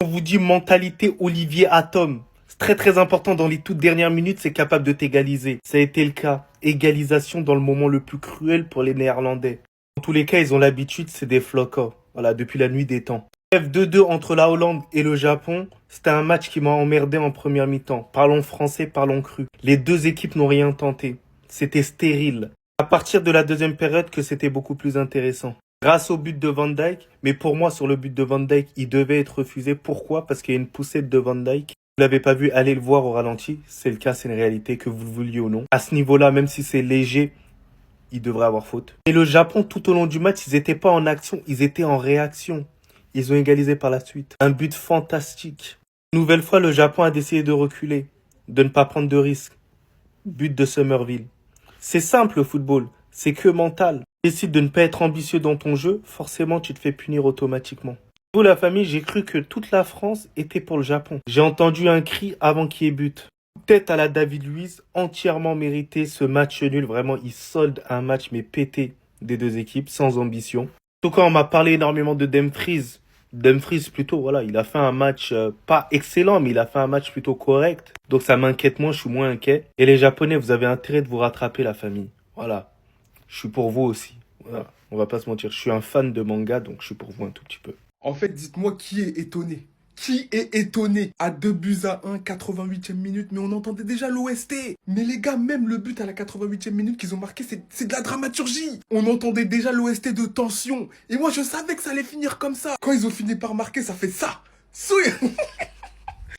On vous dit mentalité Olivier Atom. C'est très très important dans les toutes dernières minutes, c'est capable de t'égaliser. Ça a été le cas. Égalisation dans le moment le plus cruel pour les Néerlandais. Dans tous les cas, ils ont l'habitude, c'est des flocos. Voilà, depuis la nuit des temps. Bref, 2-2 entre la Hollande et le Japon. C'était un match qui m'a emmerdé en première mi-temps. Parlons français, parlons cru. Les deux équipes n'ont rien tenté. C'était stérile. À partir de la deuxième période que c'était beaucoup plus intéressant. Grâce au but de Van Dijk, mais pour moi sur le but de Van Dijk, il devait être refusé. Pourquoi? Parce qu'il y a une poussette de Van Dijk. Vous l'avez pas vu, allez le voir au ralenti. C'est le cas, c'est une réalité, que vous le vouliez ou non. À ce niveau-là, même si c'est léger, il devrait avoir faute. Et le Japon, tout au long du match, ils étaient pas en action, ils étaient en réaction. Ils ont égalisé par la suite. Un but fantastique. Une nouvelle fois, le Japon a décidé de reculer, de ne pas prendre de risques. But de Somerville. C'est simple le football, c'est que mental. Décide de ne pas être ambitieux dans ton jeu, forcément tu te fais punir automatiquement. Pour la famille, j'ai cru que toute la France était pour le Japon. J'ai entendu un cri avant qu'il y ait but. Tête à la David Luiz, entièrement mérité ce match nul. Vraiment, il solde un match mais pété des deux équipes, sans ambition. En tout cas, on m'a parlé énormément de Dumfries. Dumfries plutôt, voilà, il a fait un match pas excellent, mais il a fait un match plutôt correct. Donc ça m'inquiète moins, je suis moins inquiet. Et les Japonais, vous avez intérêt de vous rattraper, la famille. Voilà. Je suis pour vous aussi. Voilà. On va pas se mentir. Je suis un fan de manga, donc je suis pour vous un tout petit peu. En fait, dites-moi qui est étonné. Qui est étonné à 2 buts à 1, 88e minute, mais on entendait déjà l'OST. Mais les gars, même le but à la 88e minute qu'ils ont marqué, c'est de la dramaturgie. On entendait déjà l'OST de tension. Et moi, je savais que ça allait finir comme ça. Quand ils ont fini par marquer, ça fait ça.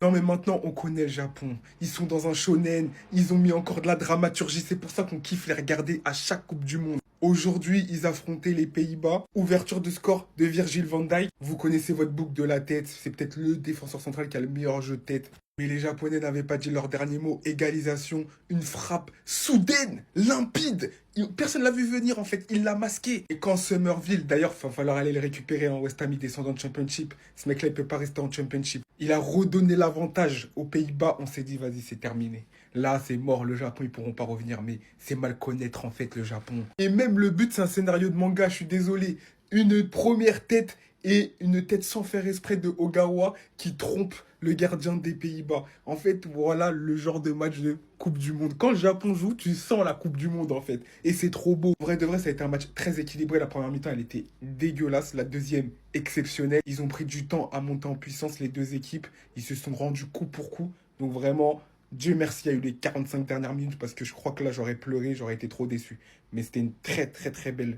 Non mais maintenant on connaît le Japon, ils sont dans un shonen, ils ont mis encore de la dramaturgie, c'est pour ça qu'on kiffe les regarder à chaque Coupe du Monde. Aujourd'hui, ils affrontaient les Pays-Bas, ouverture de score de Virgil van Dijk. Vous connaissez votre boucle de la tête, c'est peut-être le défenseur central qui a le meilleur jeu de tête. Mais les Japonais n'avaient pas dit leur dernier mot, égalisation, une frappe soudaine, limpide. Personne l'a vu venir en fait, il l'a masqué. Et quand Somerville, d'ailleurs, il va falloir aller le récupérer en West Ham, il descend en Championship. Ce mec-là, il peut pas rester en Championship. Il a redonné l'avantage aux Pays-Bas, on s'est dit, vas-y, c'est terminé. Là, c'est mort, le Japon, ils pourront pas revenir. Mais c'est mal connaître en fait le Japon. Et même le but, c'est un scénario de manga, je suis désolé. Une première tête et une tête sans faire exprès de Ogawa qui trompe le gardien des Pays-Bas. En fait, voilà le genre de match de Coupe du Monde. Quand le Japon joue, tu sens la Coupe du Monde, en fait. Et c'est trop beau. En vrai de vrai, ça a été un match très équilibré. La première mi-temps, elle était dégueulasse. La deuxième, exceptionnelle. Ils ont pris du temps à monter en puissance, les deux équipes. Ils se sont rendus coup pour coup. Donc vraiment, Dieu merci, il y a eu les 45 dernières minutes parce que je crois que là, j'aurais pleuré, j'aurais été trop déçu. Mais c'était une très, très, très belle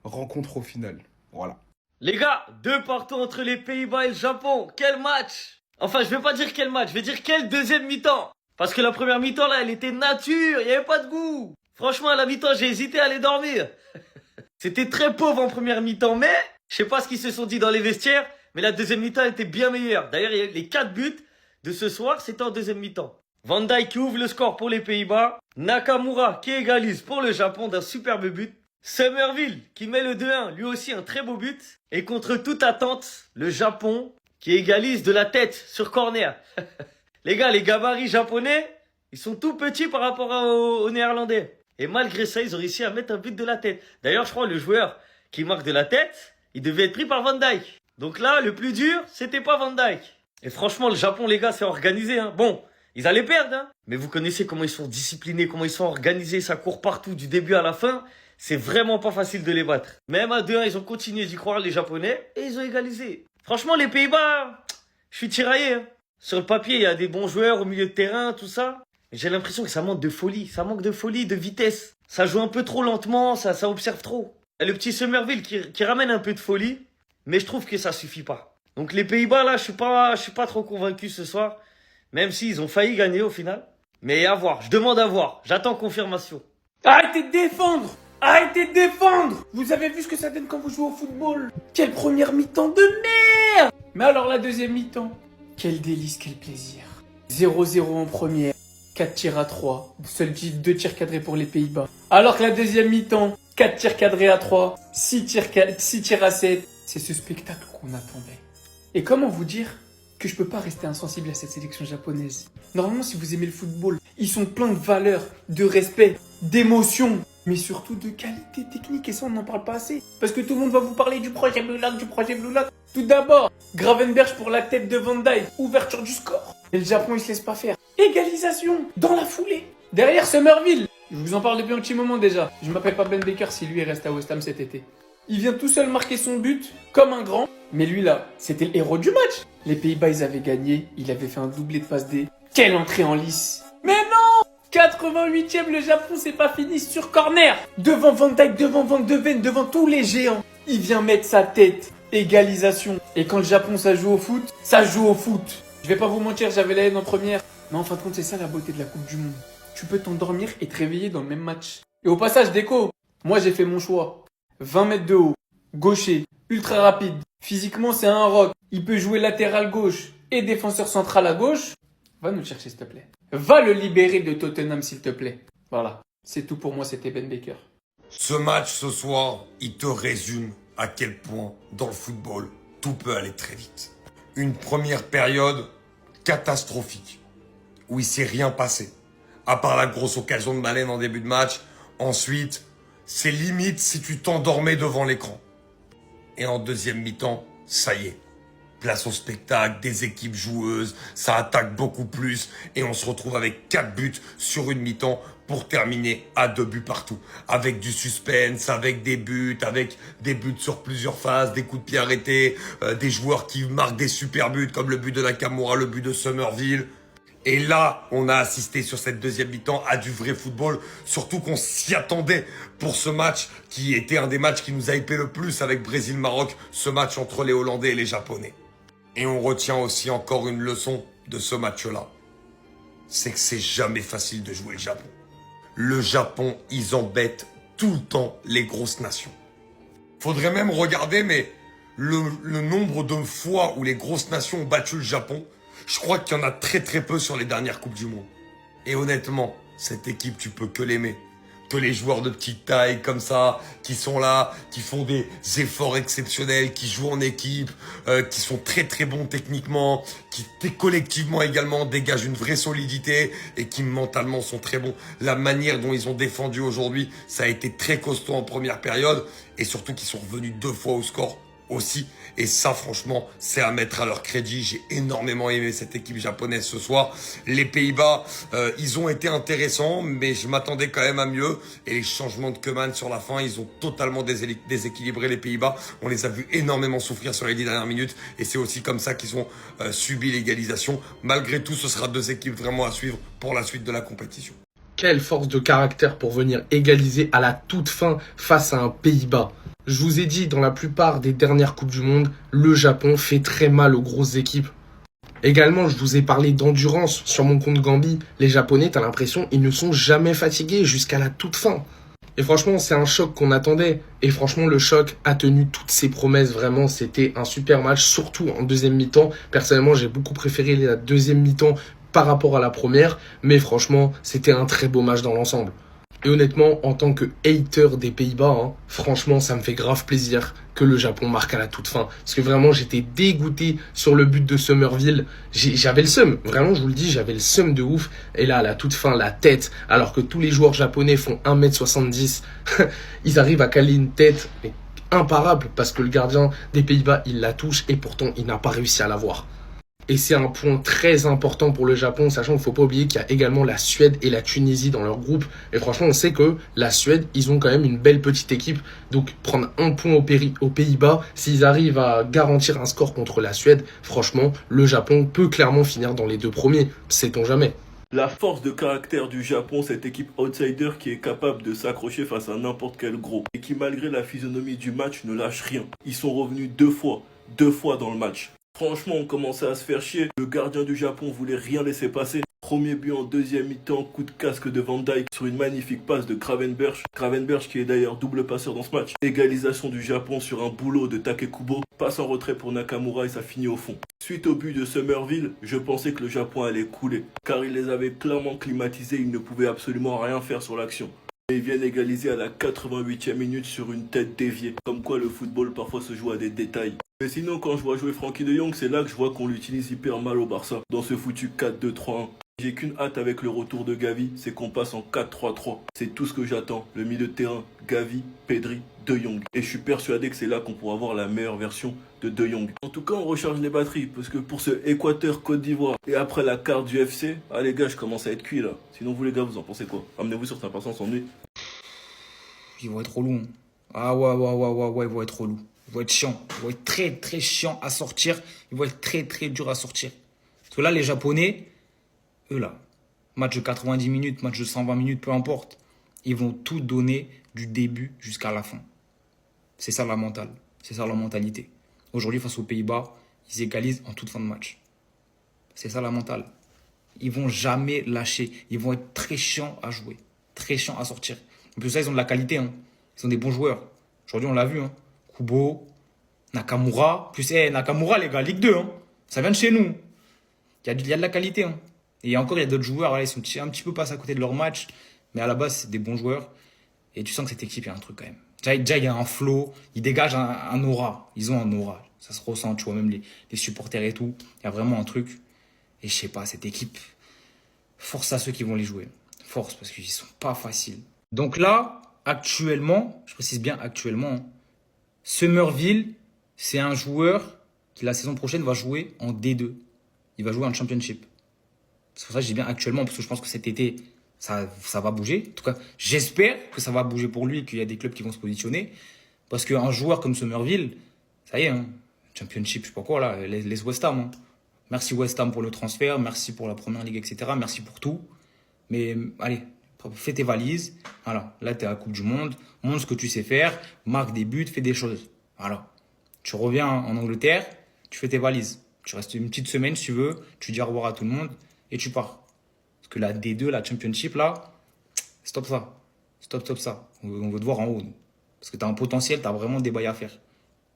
rencontre au final. Voilà. Les gars, 2 partout entre les Pays-Bas et le Japon. Quel match! Enfin, je vais pas dire quel match, je vais dire quelle deuxième mi-temps. Parce que la première mi-temps, là, elle était nature, il y avait pas de goût. Franchement, à la mi-temps, j'ai hésité à aller dormir. C'était très pauvre en première mi-temps, mais je sais pas ce qu'ils se sont dit dans les vestiaires, mais la deuxième mi-temps était bien meilleure. D'ailleurs, les 4 buts de ce soir, c'était en deuxième mi-temps. Van Dijk qui ouvre le score pour les Pays-Bas. Nakamura qui égalise pour le Japon d'un superbe but. Somerville qui met le 2-1, lui aussi un très beau but. Et contre toute attente, le Japon qui égalise de la tête sur corner. Les gars, les gabarits japonais, ils sont tout petits par rapport aux Néerlandais. Et malgré ça, ils ont réussi à mettre un but de la tête. D'ailleurs, je crois le joueur qui marque de la tête, il devait être pris par Van Dijk. Donc là, le plus dur, c'était pas Van Dijk. Et franchement, le Japon, les gars, c'est organisé. Hein. Bon, ils allaient perdre. Hein. Mais vous connaissez comment ils sont disciplinés, comment ils sont organisés. Ça court partout du début à la fin. C'est vraiment pas facile de les battre. Même à 2-1, ils ont continué d'y croire, les Japonais, et ils ont égalisé. Franchement, les Pays-Bas, je suis tiraillé. Hein. Sur le papier, il y a des bons joueurs au milieu de terrain, tout ça. Mais j'ai l'impression que ça manque de folie. Ça manque de folie, de vitesse. Ça joue un peu trop lentement, ça observe trop. Il y a le petit Somerville qui ramène un peu de folie, mais je trouve que ça suffit pas. Donc les Pays-Bas, là, je suis pas trop convaincu ce soir. Même s'ils ont failli gagner au final. Mais à voir, je demande à voir. J'attends confirmation. Arrêtez de défendre! Arrêtez de défendre! Vous avez vu ce que ça donne quand vous jouez au football? Quelle première mi-temps de merde! Mais alors la deuxième mi-temps? Quel délice, quel plaisir. 0-0 en première, 4 tirs à 3, seuls 2 tirs cadrés pour les Pays-Bas. Alors que la deuxième mi-temps, 4 tirs cadrés à 3, 6 tirs à 7. C'est ce spectacle qu'on attendait. Et comment vous dire que je peux pas rester insensible à cette sélection japonaise? Normalement, si vous aimez le football, ils sont pleins de valeurs, de respect, d'émotion. mais surtout de qualité technique, et ça on n'en parle pas assez. Parce que tout le monde va vous parler du projet Blue Lock, du projet Blue Lock. Tout d'abord, Gravenberch pour la tête de Van Dijk, ouverture du score. Et le Japon il se laisse pas faire. Égalisation, dans la foulée. Derrière Somerville, je vous en parle depuis un petit moment déjà. Je m'appelle pas Ben Baker si lui reste à West Ham cet été. Il vient tout seul marquer son but, comme un grand. Mais lui là, c'était le héros du match. Les Pays-Bas ils avaient gagné, il avait fait un doublé de passe D. Quelle entrée en lice. Mais non, 88e, le Japon, c'est pas fini sur corner. Devant Van Dijk, devant Van de Ven, devant tous les géants. Il vient mettre sa tête. Égalisation. Et quand le Japon, ça joue au foot, ça joue au foot. Je vais pas vous mentir, j'avais la haine en première. Mais en fin de compte, c'est ça la beauté de la Coupe du Monde. Tu peux t'endormir et te réveiller dans le même match. Et au passage, déco, moi j'ai fait mon choix. 20 mètres de haut, gaucher, ultra rapide. Physiquement, c'est un rock. Il peut jouer latéral gauche et défenseur central à gauche. Va nous le chercher, s'il te plaît. Va le libérer de Tottenham, s'il te plaît. Voilà. C'est tout pour moi, c'était Ben Baker. Ce match ce soir, il te résume à quel point, dans le football, tout peut aller très vite. Une première période catastrophique, où il s'est rien passé, à part la grosse occasion de Malen en début de match. Ensuite, c'est limite si tu t'endormais devant l'écran. Et en deuxième mi-temps, ça y est. Place au spectacle, des équipes joueuses, ça attaque beaucoup plus et on se retrouve avec 4 buts sur une mi-temps pour terminer à 2 buts partout. Avec du suspense, avec des buts sur plusieurs phases, des coups de pied arrêtés, des joueurs qui marquent des super buts comme le but de Nakamura, le but de Somerville. Et là, on a assisté sur cette deuxième mi-temps à du vrai football, surtout qu'on s'y attendait pour ce match qui était un des matchs qui nous a hypé le plus avec Brésil-Maroc, ce match entre les Hollandais et les Japonais. Et on retient aussi encore une leçon de ce match-là. C'est que c'est jamais facile de jouer le Japon. Le Japon, ils embêtent tout le temps les grosses nations. Faudrait même regarder, mais le nombre de fois où les grosses nations ont battu le Japon, je crois qu'il y en a très très peu sur les dernières Coupes du Monde. Et honnêtement, cette équipe, tu peux que l'aimer. Que les joueurs de petite taille comme ça, qui sont là, qui font des efforts exceptionnels, qui jouent en équipe, qui sont très très bons techniquement, qui collectivement également dégagent une vraie solidité et qui mentalement sont très bons. La manière dont ils ont défendu aujourd'hui, ça a été très costaud en première période et surtout qu'ils sont revenus 2 fois au score aussi. Et ça, franchement, c'est à mettre à leur crédit. J'ai énormément aimé cette équipe japonaise ce soir. Les Pays-Bas, ils ont été intéressants, mais je m'attendais quand même à mieux. Et les changements de Koeman sur la fin, ils ont totalement déséquilibré les Pays-Bas. On les a vus énormément souffrir sur les 10 dernières minutes. Et c'est aussi comme ça qu'ils ont subi l'égalisation. Malgré tout, ce sera 2 équipes vraiment à suivre pour la suite de la compétition. Quelle force de caractère pour venir égaliser à la toute fin face à un Pays-Bas. Je vous ai dit, dans la plupart des dernières Coupes du Monde, le Japon fait très mal aux grosses équipes. Également, je vous ai parlé d'endurance sur mon compte Gambi. Les Japonais, t'as l'impression, ils ne sont jamais fatigués jusqu'à la toute fin. Et franchement, c'est un choc qu'on attendait. Et franchement, le choc a tenu toutes ses promesses. Vraiment, c'était un super match, surtout en deuxième mi-temps. Personnellement, j'ai beaucoup préféré la deuxième mi-temps par rapport à la première. Mais franchement, c'était un très beau match dans l'ensemble. Et honnêtement, en tant que hater des Pays-Bas, franchement, ça me fait grave plaisir que le Japon marque à la toute fin. Parce que vraiment, j'étais dégoûté sur le but de Somerville. J'avais le seum. Vraiment, je vous le dis, j'avais le seum de ouf. Et là, à la toute fin, la tête. Alors que tous les joueurs japonais font 1m70. Ils arrivent à caler une tête mais imparable. Parce que le gardien des Pays-Bas, il la touche. Et pourtant, il n'a pas réussi à la voir. Et c'est un point très important pour le Japon, sachant qu'il ne faut pas oublier qu'il y a également la Suède et la Tunisie dans leur groupe. Et franchement, on sait que la Suède, ils ont quand même une belle petite équipe. Donc prendre un point aux Pays-Bas, s'ils arrivent à garantir un score contre la Suède, franchement, le Japon peut clairement finir dans les 2 premiers. Sait-on jamais. La force de caractère du Japon, cette équipe outsider qui est capable de s'accrocher face à n'importe quel gros. Et qui, malgré la physionomie du match, ne lâche rien. Ils sont revenus 2 fois dans le match. Franchement, on commençait à se faire chier. Le gardien du Japon voulait rien laisser passer. Premier but en deuxième mi-temps, coup de casque de Van Dijk sur une magnifique passe de Gravenberch. Gravenberch qui est d'ailleurs double passeur dans ce match. Égalisation du Japon sur un boulot de Takekubo. Passe en retrait pour Nakamura et ça finit au fond. Suite au but de Somerville, je pensais que le Japon allait couler. Car il les avait clairement climatisés, ils ne pouvaient absolument rien faire sur l'action. Et ils viennent égaliser à la 88e minute sur une tête déviée. Comme quoi le football parfois se joue à des détails. Mais sinon, quand je vois jouer Frankie de Jong, c'est là que je vois qu'on l'utilise hyper mal au Barça. Dans ce foutu 4-2-3-1. J'ai qu'une hâte avec le retour de Gavi, c'est qu'on passe en 4-3-3. C'est tout ce que j'attends. Le milieu de terrain, Gavi, Pedri, De Jong. Et je suis persuadé que c'est là qu'on pourra avoir la meilleure version de De Jong. En tout cas, on recharge les batteries, parce que pour ce Équateur-Côte d'Ivoire, et après la carte du FC, ah les gars, je commence à être cuit là. Sinon vous les gars, vous en pensez quoi? Amenez-vous sur Saint-Vincent sans nuit. Ils vont être relous. Hein. Ah ouais, ils vont être relous. Ils vont être chiants. Ils vont être très, très chiants à sortir. Ils vont être très, très durs à sortir. Parce que là, les Japonais, eux là, match de 90 minutes, match de 120 minutes, peu importe. Ils vont tout donner du début jusqu'à la fin. C'est ça la mentale. C'est ça leur mentalité. Aujourd'hui, face aux Pays-Bas, ils égalisent en toute fin de match. C'est ça la mentale. Ils vont jamais lâcher. Ils vont être très chiants à jouer. Très chiants à sortir. En plus, ça, ils ont de la qualité. Hein. Ils ont des bons joueurs. Aujourd'hui, on l'a vu. Hein. Kubo, Nakamura. Plus, Nakamura, les gars, Ligue 2. Hein. Ça vient de chez nous. Il y a de la qualité. Hein. Et encore, il y a d'autres joueurs. Voilà, ils sont un petit peu passés à côté de leur match. Mais à la base, c'est des bons joueurs. Et tu sens que cette équipe, il y a un truc quand même. Déjà, il y a un flow. Ils dégagent un aura. Ils ont un aura. Ça se ressent, tu vois, même les supporters et tout. Il y a vraiment un truc. Et je sais pas, cette équipe, force à ceux qui vont les jouer. Force, parce qu'ils sont pas faciles. Donc là, actuellement, je précise bien actuellement, Summerville, c'est un joueur qui la saison prochaine va jouer en D2. Il va jouer en Championship. C'est pour ça que je dis bien actuellement, parce que je pense que cet été, ça va bouger. En tout cas, j'espère que ça va bouger pour lui, qu'il y a des clubs qui vont se positionner. Parce qu'un joueur comme Summerville, ça y est, hein, Championship, je sais pas quoi, là, les West Ham. Hein. Merci West Ham pour le transfert, merci pour la première ligue, etc. Merci pour tout. Mais allez, fais tes valises. Voilà, là, tu es à la Coupe du Monde. Montre ce que tu sais faire. Marque des buts, fais des choses. Voilà. Tu reviens en Angleterre, tu fais tes valises. Tu restes une petite semaine si tu veux. Tu dis au revoir à tout le monde et tu pars. Parce que la D2, la Championship, là, stop ça. Stop ça. On veut te voir en haut. Nous. Parce que tu as un potentiel, tu as vraiment des bails à faire.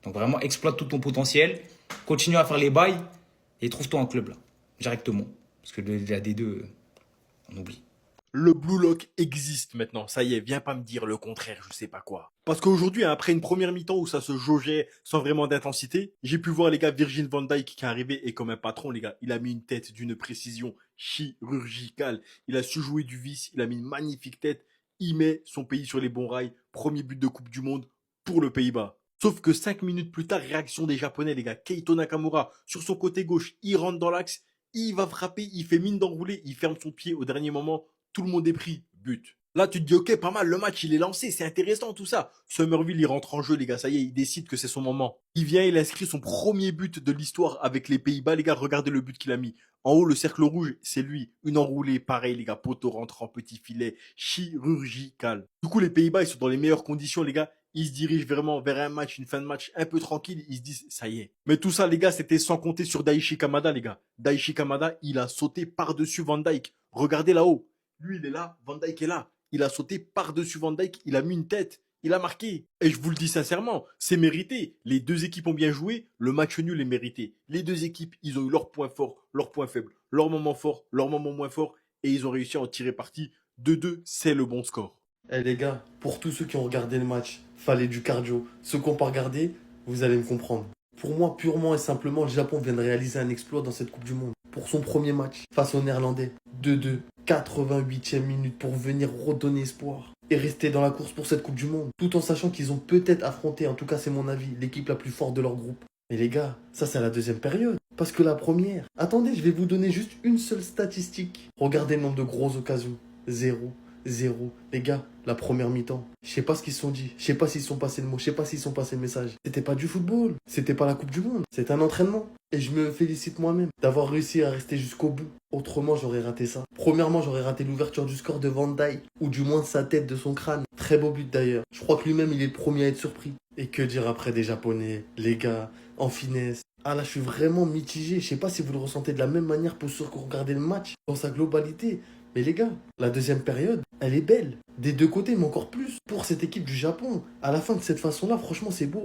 Donc vraiment, exploite tout ton potentiel. Continue à faire les bails et trouve-toi un club là, directement. Parce que la D2, on oublie. Le Blue Lock existe maintenant, ça y est, viens pas me dire le contraire, je sais pas quoi. Parce qu'aujourd'hui, après une première mi-temps où ça se jaugeait sans vraiment d'intensité, j'ai pu voir les gars Virgil van Dijk qui est arrivé et comme un patron les gars, il a mis une tête d'une précision chirurgicale. Il a su jouer du vice, il a mis une magnifique tête, il met son pays sur les bons rails, premier but de Coupe du Monde pour le Pays-Bas. Sauf que 5 minutes plus tard, réaction des Japonais les gars, Keito Nakamura sur son côté gauche, il rentre dans l'axe, il va frapper, il fait mine d'enrouler, il ferme son pied au dernier moment. Tout le monde est pris, but. Là, tu te dis, ok, pas mal, le match, il est lancé, c'est intéressant, tout ça. Summerville, il rentre en jeu, les gars, ça y est, il décide que c'est son moment. Il vient, il inscrit son premier but de l'histoire avec les Pays-Bas, les gars, regardez le but qu'il a mis. En haut, le cercle rouge, c'est lui. Une enroulée, pareil, les gars, poteau rentre en petit filet, chirurgical. Du coup, les Pays-Bas, ils sont dans les meilleures conditions, les gars. Ils se dirigent vraiment vers un match, une fin de match un peu tranquille. Ils se disent, ça y est. Mais tout ça, les gars, c'était sans compter sur Daichi Kamada, les gars. Daichi Kamada, il a sauté par-dessus Van Dijk. Regardez là-haut. Lui, il est là, Van Dijk est là. Il a sauté par-dessus Van Dijk, il a mis une tête, il a marqué. Et je vous le dis sincèrement, c'est mérité. Les deux équipes ont bien joué, le match nul est mérité. Les deux équipes, ils ont eu leurs points forts, leurs points faibles, leurs moments forts, leurs moments moins forts, et ils ont réussi à en tirer parti. 2-2, c'est le bon score. Eh les gars, pour tous ceux qui ont regardé le match, fallait du cardio. Ceux qui n'ont pas regardé, vous allez me comprendre. Pour moi, purement et simplement, le Japon vient de réaliser un exploit dans cette Coupe du Monde. Pour son premier match, face aux Néerlandais. 2-2, 88e minute pour venir redonner espoir. Et rester dans la course pour cette Coupe du Monde. Tout en sachant qu'ils ont peut-être affronté, en tout cas c'est mon avis, l'équipe la plus forte de leur groupe. Mais les gars, ça c'est la deuxième période. Parce que la première... Attendez, je vais vous donner juste une seule statistique. Regardez le nombre de grosses occasions. 0. Les gars, la première mi-temps. Je sais pas ce qu'ils se sont dit. Je sais pas s'ils sont passés le mot. Je sais pas s'ils sont passés le message. C'était pas du football. C'était pas la Coupe du Monde. C'est un entraînement. Et je me félicite moi-même d'avoir réussi à rester jusqu'au bout. Autrement, j'aurais raté ça. Premièrement, j'aurais raté l'ouverture du score de Van Dijk. Ou du moins de sa tête, de son crâne. Très beau but d'ailleurs. Je crois que lui-même, il est le premier à être surpris. Et que dire après des Japonais, les gars, en finesse. Ah là, je suis vraiment mitigé. Je sais pas si vous le ressentez de la même manière pour ceux qui ont regardé le match dans sa globalité. Mais les gars, la deuxième période, elle est belle. Des deux côtés, mais encore plus pour cette équipe du Japon. À la fin de cette façon-là, franchement, c'est beau.